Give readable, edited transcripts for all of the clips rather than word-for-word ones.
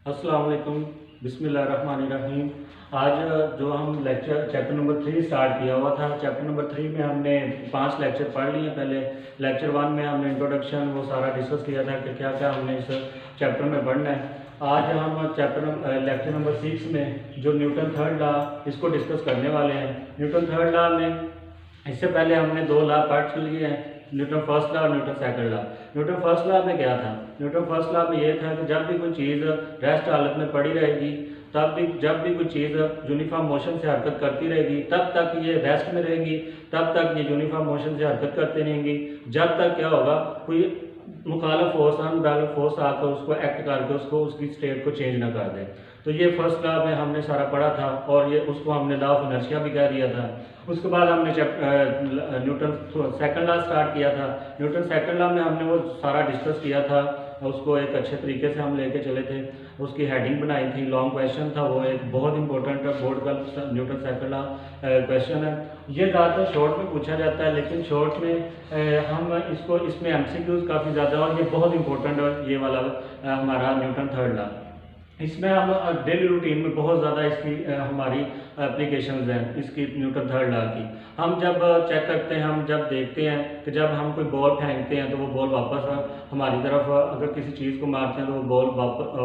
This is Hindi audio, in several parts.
अस्सलाम वालेकुम, बिस्मिल्लाहिर्रहमानिर्रहीम। आज जो हम लेक्चर चैप्टर नंबर 3 स्टार्ट किया हुआ था। चैप्टर नंबर 3 में हमने 5 लेक्चर पढ़ लिए। पहले लेक्चर 1 में हमने इंट्रोडक्शन वो सारा डिस्कस किया था कि क्या क्या हमने इस चैप्टर में पढ़ना है। आज हम लेक्चर नंबर 6 में जो न्यूटन थर्ड लॉ इसको डिस्कस करने वाले हैं। न्यूटन थर्ड लॉ में इससे पहले हमने 2 लॉ पढ़ लिए हैं, न्यूटन फर्स्ट लॉ और Newton second law. Newton first law में क्या था? न्यूटन फर्स्ट लॉ में ये था कि जब भी कोई चीज़ रेस्ट हालत में पड़ी रहेगी, तब भी जब भी कोई चीज़ यूनिफॉर्म मोशन से हरकत करती रहेगी तब तक ये रेस्ट में रहेगी, तब तक ये यूनिफॉर्म मोशन से हरकत करती रहेंगी। जब तक क्या होगा, कोई मुखालिफ फोर्स अनबैलेंस फोर्स आकर उसको एक्ट करके उसको उसकी स्टेट को चेंज ना कर दे। तो ये फर्स्ट लॉ में हमने सारा पढ़ा था और ये उसको हमने लॉ ऑफ इनर्शिया भी कह दिया था। उसके बाद हमने न्यूटन सेकंड लॉ स्टार्ट किया था। न्यूटन सेकंड लॉ में हमने वो सारा डिस्कस किया था, उसको एक अच्छे तरीके से हम लेके चले थे। उसकी हेडिंग बनाई थी, लॉन्ग क्वेश्चन था, वो एक बहुत इंपॉर्टेंट बोर्ड का न्यूटन सेकंड लॉ क्वेश्चन है। ये ज़्यादातर शॉर्ट में पूछा जाता है, लेकिन शॉर्ट में हम इसमें एमसीक्यूज काफ़ी ज़्यादा और ये बहुत इंपॉर्टेंट है ये वाला हमारा न्यूटन थर्ड लॉ। इसमें हम डेली रूटीन में बहुत ज़्यादा इसकी हमारी एप्लीकेशंस हैं इसकी न्यूटन थर्ड लॉ की। हम जब चेक करते हैं, हम जब देखते हैं कि जब हम कोई बॉल फेंकते हैं तो वो बॉल वापस हमारी तरफ अगर किसी चीज़ को मारते हैं तो वो बॉल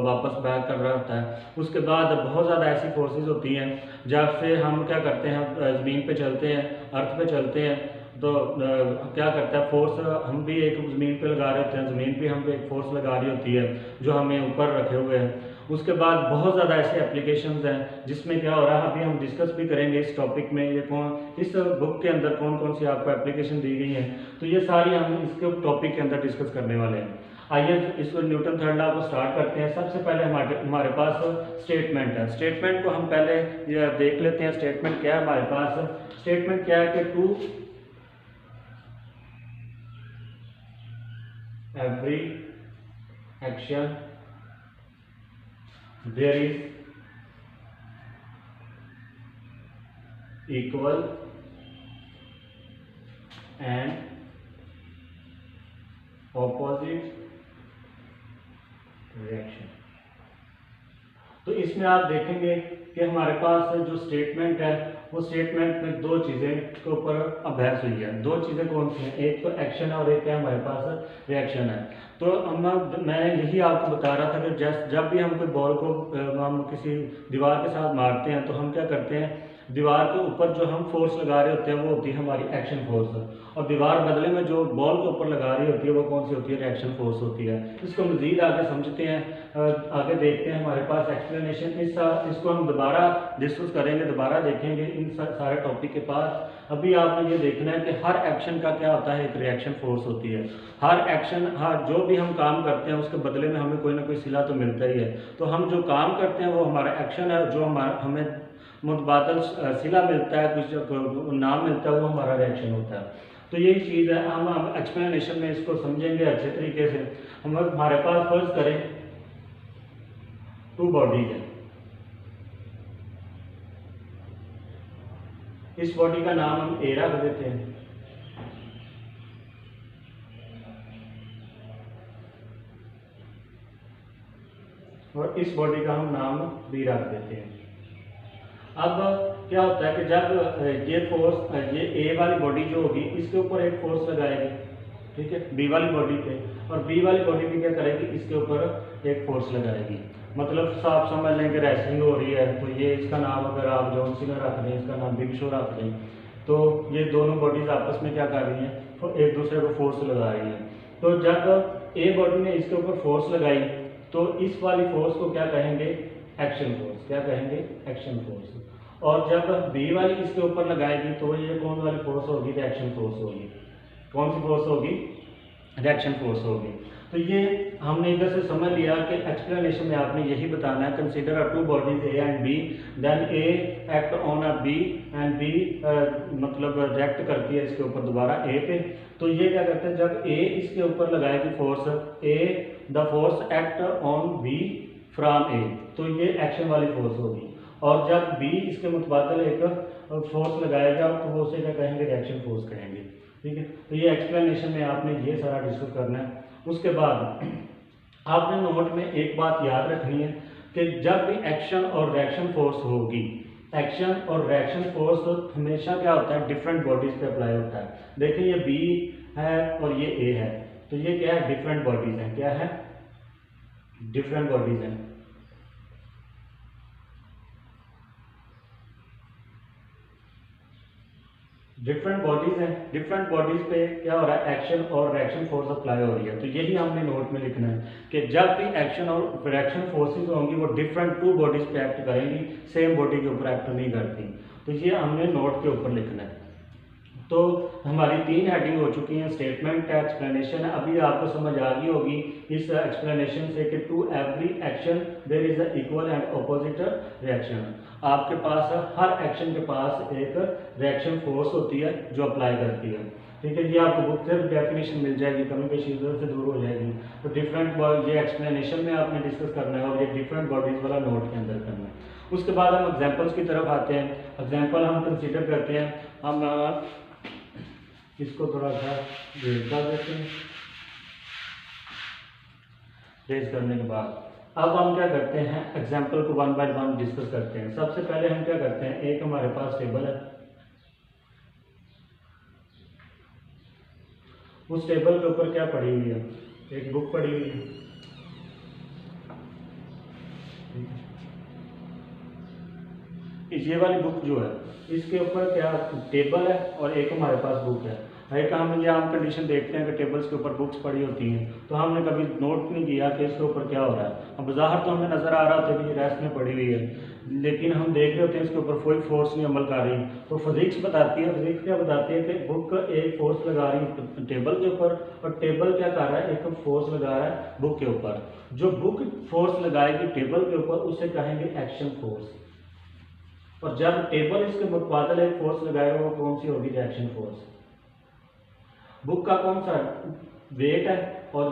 वापस बैक कर रहा होता है। उसके बाद बहुत ज़्यादा ऐसी फोर्सेस होती हैं जब से हम क्या करते हैं, ज़मीन पे चलते हैं, अर्थ पे चलते हैं, तो क्या करता है फोर्स, हम भी एक ज़मीन पे लगा रहे होते हैं, ज़मीन भी हम पे एक फोर्स लगा रही होती है जो हमें ऊपर रखे हुए हैं। उसके बाद बहुत ज़्यादा ऐसे एप्लीकेशंस हैं जिसमें क्या हो रहा है, अभी हम डिस्कस भी करेंगे इस टॉपिक में। ये इस बुक के अंदर कौन कौन सी आपको एप्लीकेशन दी गई हैं, तो ये सारी हम इसके टॉपिक के अंदर डिस्कस करने वाले हैं। आइए इस न्यूटन थर्ड लॉ को स्टार्ट करते हैं। सबसे पहले हमारे पास स्टेटमेंट है। स्टेटमेंट को हम पहले ये देख लेते हैं। स्टेटमेंट क्या है हमारे पास? स्टेटमेंट क्या है कि to every action there is equal and opposite reaction। तो इसमें आप देखेंगे कि हमारे पास जो स्टेटमेंट है वो स्टेटमेंट में दो चीज़ें के ऊपर अभ्यास हुई है। दो चीज़ें कौन सी हैं? एक तो एक्शन है और एक है हमारे पास रिएक्शन है। तो मैं यही आपको बता रहा था कि जब भी हम कोई बॉल को हम किसी दीवार के साथ मारते हैं तो हम क्या करते हैं, दीवार के ऊपर जो हम फोर्स लगा रहे होते हैं वो होती है हमारी एक्शन फोर्स, और दीवार बदले में जो बॉल के ऊपर लगा रही होती है वो कौन सी होती है? रिएक्शन फोर्स होती है। इसको मज़ीद आगे समझते हैं, आगे देखते हैं। हमारे पास एक्सप्लेनेशन इसको हम दोबारा डिस्कस करेंगे, दोबारा देखेंगे इन सारे टॉपिक के पास। अभी आपने ये देखना है कि हर एक्शन का क्या होता है, एक रिएक्शन फोर्स होती है। हर जो भी हम काम करते हैं उसके बदले में हमें कोई ना कोई सिला तो मिलता ही है। तो हम जो काम करते हैं वो हमारा एक्शन है, जो हमें मुतबादल सिला मिलता है, कुछ नाम मिलता है, वो हमारा रिएक्शन होता है। तो यही चीज़ है, हम एक्सप्लेनेशन में इसको समझेंगे अच्छे तरीके से। हमारे पास फर्ज करें टू बॉडीज है। इस बॉडी का नाम हम ए रख देते हैं और इस बॉडी का हम नाम बी रख देते हैं। अब क्या होता है कि जब ये फोर्स, ये ए वाली बॉडी जो होगी इसके ऊपर एक फोर्स लगाएगी, ठीक है, बी वाली बॉडी पे, और बी वाली बॉडी भी क्या करेगी, इसके ऊपर एक फोर्स लगाएगी। मतलब साफ समझ लें कि रेसलिंग हो रही है, तो ये इसका नाम अगर आप जॉन सीना रख दें, इसका नाम बिग शो रख दें, तो ये दोनों बॉडीज आपस में क्या कर रही हैं, तो एक दूसरे को फोर्स लगा रही हैं। तो जब ए बॉडी ने इसके ऊपर फोर्स लगाई तो इस वाली फोर्स को क्या कहेंगे? Action force. क्या कहेंगे? Action force. और जब बी वाली इसके ऊपर लगाएगी तो ये कौन वाली फोर्स होगी? रिएक्शन फोर्स होगी। कौन सी फोर्स होगी? रिएक्शन फोर्स होगी। तो ये हमने इधर से समझ लिया कि एक्सप्लेनेशन में आपने यही बताना है, consider a two bodies A and B, then A act on a B and B मतलब रिएक्ट करती है इसके ऊपर दोबारा ए पे। तो ये क्या करते हैं, जब ए इसके ऊपर लगाएगी force, A the force act on B from A, तो ये एक्शन वाली फोर्स होगी। और जब बी इसके मुतबादल एक फोर्स लगाएगा तो वो उसे क्या कहेंगे? रिएक्शन फोर्स कहेंगे। ठीक है, तो ये एक्सप्लेनेशन में आपने ये सारा डिस्कस करना है। उसके बाद आपने नोट में एक बात याद रखनी है कि जब भी एक्शन और रिएक्शन फोर्स होगी, एक्शन और रिएक्शन फोर्स हमेशा क्या होता है, डिफरेंट बॉडीज पे अप्लाई होता है। देखिए ये बी है और ये ए है, तो ये क्या है, डिफरेंट बॉडीज हैं। क्या है, डिफरेंट बॉडीज हैं। डिफरेंट बॉडीज हैं, डिफरेंट बॉडीज पे क्या हो रहा है, एक्शन और रिएक्शन फोर्स अप्लाई हो रही है। तो यही हमने नोट में लिखना है कि जब भी एक्शन और रिएक्शन फोर्सेस होंगी वो डिफरेंट टू बॉडीज पे एक्ट करेंगी, सेम बॉडी के ऊपर एक्ट नहीं करती। तो ये हमने नोट के ऊपर लिखना है। तो हमारी 3 हेडिंग हो चुकी हैं, स्टेटमेंट है, एक्सप्लेनेशन है। अभी आपको समझ आ गई होगी इस एक्सप्लेनेशन से कि to every action there is a equal and opposite reaction. आपके पास हर एक्शन के पास एक रिएक्शन फोर्स होती है जो अप्लाई करती है। ठीक है, ये आपको बुक से डेफिनेशन मिल जाएगी, कमी पेशी इधर से दूर हो जाएगी। तो डिफरेंट ये एक्सप्लेनेशन में आपने डिस्कस करना है और ये डिफरेंट बॉडीज वाला नोट के अंदर करना है। उसके बाद हम एग्जाम्पल्स की तरफ आते हैं। एग्जाम्पल हम कंसिडर करते हैं, हम इसको थोड़ा सा रेज कर देते हैं। रेज करने के बाद अब हम क्या करते हैं, एग्जाम्पल को 1 बाय 1 डिस्कस करते हैं। सबसे पहले हम क्या करते हैं, एक हमारे पास टेबल है, उस टेबल के ऊपर क्या पड़ी हुई है, एक बुक पड़ी हुई है। ये वाली बुक जो है इसके ऊपर क्या टेबल है और एक हमारे पास बुक है। एक हम ये आम कंडीशन देखते हैं कि टेबल्स के ऊपर बुक्स पड़ी होती हैं, तो हमने कभी नोट नहीं किया कि इसके ऊपर क्या हो रहा है। अब बाहर तो हमें नज़र आ रहा होता है कि ये रेस्ट में पड़ी हुई है, लेकिन हम देख रहे होते हैं इसके ऊपर कोई फोर्स नहीं अमल कर रही। तो फिजिक्स बताती है, फिजिक्स क्या बताती है कि बुक एक फोर्स लगा रही है टेबल के ऊपर और टेबल क्या कर रहा है, एक फोर्स लगा रहा है बुक के ऊपर। जो बुक फोर्स लगाएगी टेबल के ऊपर उसे कहेंगे एक्शन फोर्स, और जब टेबल इसके मुकाबले एक फोर्स लगाएगा वो कौन सी होगी, रिएक्शन फोर्स। बुक का कौन सा वेट है और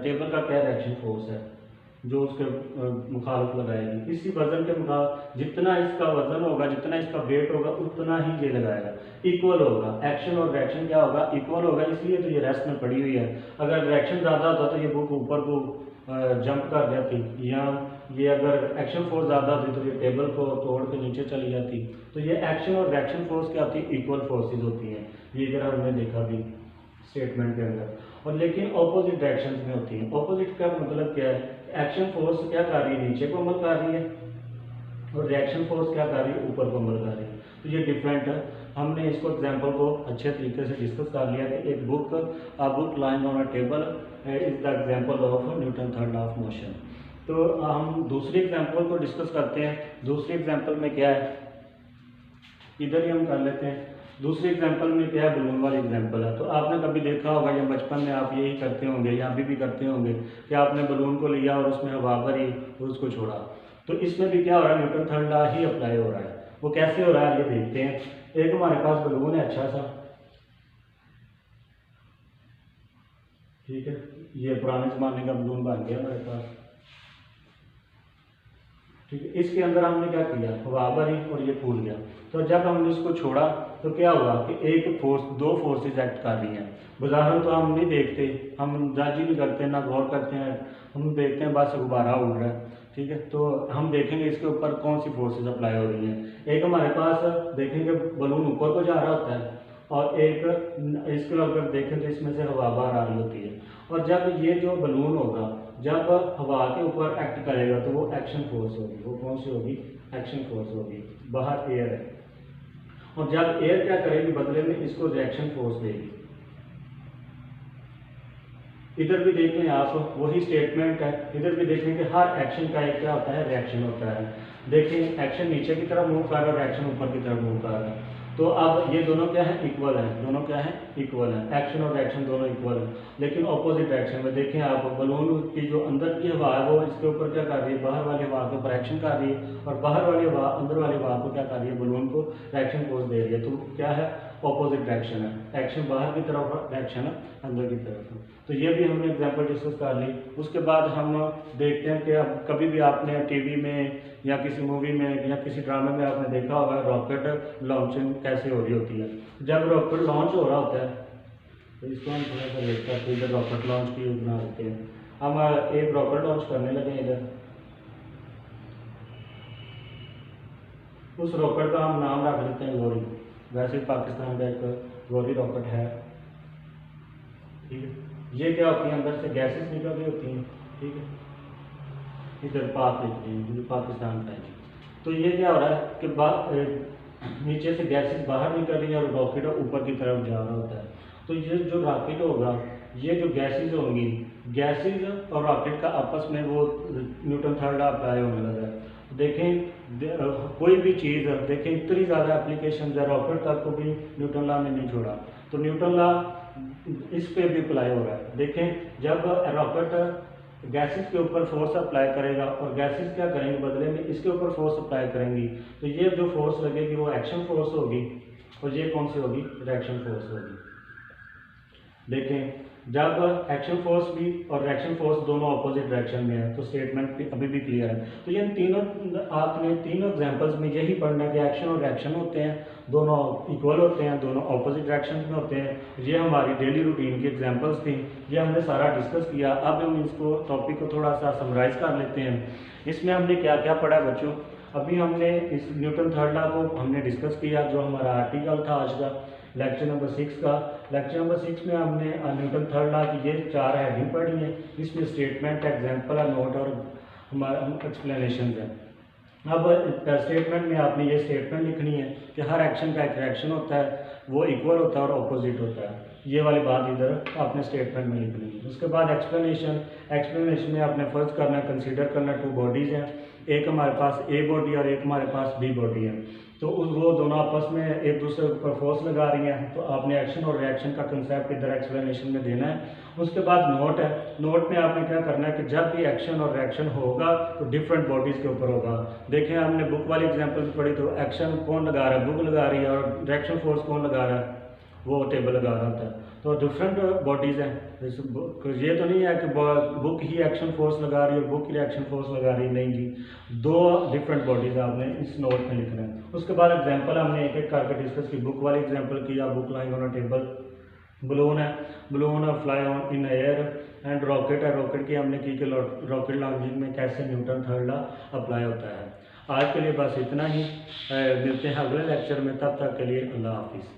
टेबल का क्या रिएक्शन फोर्स है जो उसके मुखालिफ लगाएगी। इसी वजन के मुखालिफ जितना इसका वजन होगा, जितना इसका वेट होगा, उतना ही ये लगाएगा, इक्वल होगा। एक्शन और रिएक्शन क्या होगा, इक्वल होगा, इसलिए तो ये रेस्ट में पड़ी हुई है। अगर रिएक्शन ज़्यादा होता तो ये बुक ऊपर को जंप कर जाती, या ये अगर एक्शन फोर्स ज़्यादा होती तो ये टेबल को तोड़ के नीचे चली जाती। तो ये एक्शन और रिएक्शन फोर्स क्या होती है, इक्वल फोर्सेज होती हैं। ये इधर हमने देखा भी स्टेटमेंट के अंदर, और लेकिन ऑपोजिट डायरेक्शन में होती है। ऑपोजिट का मतलब क्या है, एक्शन फोर्स क्या कर रही है, नीचे को अमल कर रही है, और रिएक्शन फोर्स क्या कर रही है, ऊपर को अमल कर रही है। तो ये डिफरेंट है। हमने इसको एग्जांपल को अच्छे तरीके से डिस्कस कर लिया कि एक book line on a table is the example of Newton third law of motion. तो हम दूसरी एग्जांपल को डिस्कस करते हैं। दूसरी एग्जांपल में क्या है, इधर ही हम कर लेते हैं। दूसरी एग्जांपल में क्या है, बलून वाली एग्जांपल है। तो आपने कभी देखा होगा या बचपन में आप यही करते होंगे या अभी भी करते होंगे कि आपने बलून को लिया और उसमें हवा भरी और उसको छोड़ा। तो इसमें भी क्या हो रहा है, न्यूटन थर्ड लॉ ही अप्लाई हो रहा है। वो कैसे हो रहा है ये देखते हैं। एक हमारे पास बलून है अच्छा सा, ठीक है, ये पुराने ज़माने का बलून बन गया हमारे पास, ठीक है। इसके अंदर हमने क्या किया, हवा भरी और ये फूल गया। तो जब हमने इसको छोड़ा तो क्या हुआ कि एक फोर्स, दो फोर्सेस एक्ट कर रही हैं। बाहर तो हम नहीं देखते, हम अंदाजी नहीं करते, ना गौर करते हैं, हम देखते हैं बस गुब्बारा उड़ रहा है, ठीक है। तो हम देखेंगे इसके ऊपर कौन सी फोर्सेस अप्लाई हो रही हैं। एक हमारे पास देखेंगे बलून ऊपर को जा रहा होता है, और एक इसको अगर देखें तो इसमें से हवा बाहर आ रही होती है। और जब ये जो बलून होगा, जब हवा के ऊपर एक्ट करेगा तो वो एक्शन फोर्स होगी। वो कौन सी होगी, एक्शन फोर्स होगी। बाहर एयर है, और जब एयर क्या करेगी, बदले में इसको रिएक्शन फोर्स देगी। इधर भी देख लें आप, वही स्टेटमेंट है। इधर भी देखें कि हर एक्शन का एक क्या होता है, रिएक्शन होता है। देखें एक्शन नीचे की तरफ मूव कर रहा है, रिएक्शन ऊपर की तरफ मूव कर रहा है। तो अब ये दोनों क्या है, इक्वल है। दोनों क्या है, इक्वल है। एक्शन और रिएक्शन दोनों इक्वल है, लेकिन ऑपोजिट डायरेक्शन में। देखें आप, बलून की जो अंदर की हवा है वो इसके ऊपर क्या कर रही है, बाहर वाली हवा के ऊपर एक्शन कर रही है, और बाहर वाली हवा अंदर वाली हवा को क्या कर रही है, बलून को रिएक्शन फोर्स दे रही है। तो क्या है, ऑपोजिट डायरेक्शन है। एक्शन बाहर की तरफ, रिएक्शन अंदर की तरफ। तो ये भी हमने एग्जांपल डिस्कस कर ली। उसके बाद हम देखते हैं कि अब कभी भी आपने टीवी में या किसी मूवी में या किसी ड्रामे में आपने देखा होगा रॉकेट लॉन्चिंग कैसे हो रही होती है। जब रॉकेट लॉन्च हो रहा होता है तो इसको हम थोड़ा सा देखते हैं, इधर रॉकेट लॉन्च की योजना होती है। हम एक रॉकेट लॉन्च करने लगे इधर, उस रॉकेट का हम नाम रख देते हैं गौरी। वैसे पाकिस्तान का एक गौरी रॉकेट है, ठीक है। ये क्या होती है, अंदर से गैसेस निकल रही होती हैं, ठीक है। इधर पाक लिखते हैं, जो पाकिस्तान का है जी। तो ये क्या हो रहा है कि नीचे से गैसेस बाहर निकल रही है और रॉकेट ऊपर की तरफ जा रहा होता है। तो ये जो रॉकेट होगा, ये जो गैसेस होंगी, गैसेस और रॉकेट का आपस में वो न्यूटन थर्ड लॉ अप्लाई होने लगा है। देखें कोई भी चीज़ देखें, इतनी ज़्यादा एप्लीकेशन है, रॉकेट तक को भी न्यूटन लॉ ने नहीं छोड़ा। तो न्यूटन लॉ इस पे भी अप्लाई हो रहा है। देखें जब रॉकेट गैसेस के ऊपर फोर्स अप्लाई करेगा और गैसेस क्या करेंगे, बदले में इसके ऊपर फोर्स अप्लाई करेंगी, तो ये जो फोर्स लगेगी वो एक्शन फोर्स होगी, और ये कौन सी होगी, रिएक्शन फोर्स होगी। देखें जब एक्शन फोर्स भी और रिएक्शन फोर्स दोनों अपोजिट डायरेक्शन में है, तो स्टेटमेंट अभी भी क्लियर है। तो ये तीनों आपने तीनों एग्जांपल्स में यही पढ़ना है कि एक्शन और रिएक्शन होते हैं, दोनों इक्वल होते हैं, दोनों अपोजिट डायरेक्शन में होते हैं। ये हमारी डेली रूटीन की एग्जांपल्स थी, ये हमने सारा डिस्कस किया। अब हम इसको टॉपिक को थोड़ा सा समराइज कर लेते हैं। इसमें हमने क्या क्या पढ़ा बच्चों, अभी हमने इस न्यूटन थर्ड लॉ को हमने डिस्कस किया, जो हमारा आर्टिकल था आज का लेक्चर नंबर 6 का। लेक्चर नंबर 6 में हमने न्यूटन थर्ड लॉ की ये 4 हेडिंग पढ़ी है। इसमें स्टेटमेंट, एग्जाम्पल, नोट और हमारा एक्सप्लेनेशन है। अब स्टेटमेंट में आपने ये स्टेटमेंट लिखनी है कि हर एक्शन का एक रिएक्शन होता है, वो इक्वल होता है और अपोजिट होता है। ये वाली बात इधर आपने स्टेटमेंट में लिखनी है। उसके बाद एक्सप्लेनेशन, एक्सप्लेनेशन में आपने फर्ज करना, कंसीडर करना 2 बॉडीज़ हैं, एक हमारे पास ए बॉडी और एक हमारे पास बी बॉडी है। तो वो दोनों आपस में एक दूसरे के ऊपर फोर्स लगा रही हैं, तो आपने एक्शन और रिएक्शन का कंसेप्ट इधर एक्सप्लेनेशन में देना है। उसके बाद नोट है, नोट में आपने क्या करना है कि जब भी एक्शन और रिएक्शन होगा तो डिफरेंट बॉडीज़ के ऊपर होगा। देखें हमने बुक वाली एग्जांपल पढ़ी, तो एक्शन कौन लगा रहा है, बुक लगा रही है, और रिएक्शन फोर्स कौन लगा रहा है, वो टेबल लगा रहा होता है। तो डिफरेंट बॉडीज़ हैं, ये तो नहीं है कि बुक ही एक्शन फोर्स लगा रही है और बुक ही रिएक्शन फोर्स लगा रही है, नहीं जी, 2 डिफरेंट बॉडीज़ आपने इस नोट में लिखना है। उसके बाद एग्जांपल हमने एक एक करके डिस्कस की। बुक वाली एग्जांपल किया, book lying on a table, balloon है, balloon fly on in air, and rocket है, रॉकेट की हमने की कि रॉकेट लॉन्चिंग में कैसे न्यूटन थर्ड लॉ अप्लाई होता है। आज के लिए बस इतना ही, मिलते हैं अगले लेक्चर में, तब तक के लिए अल्लाह हाफिज़।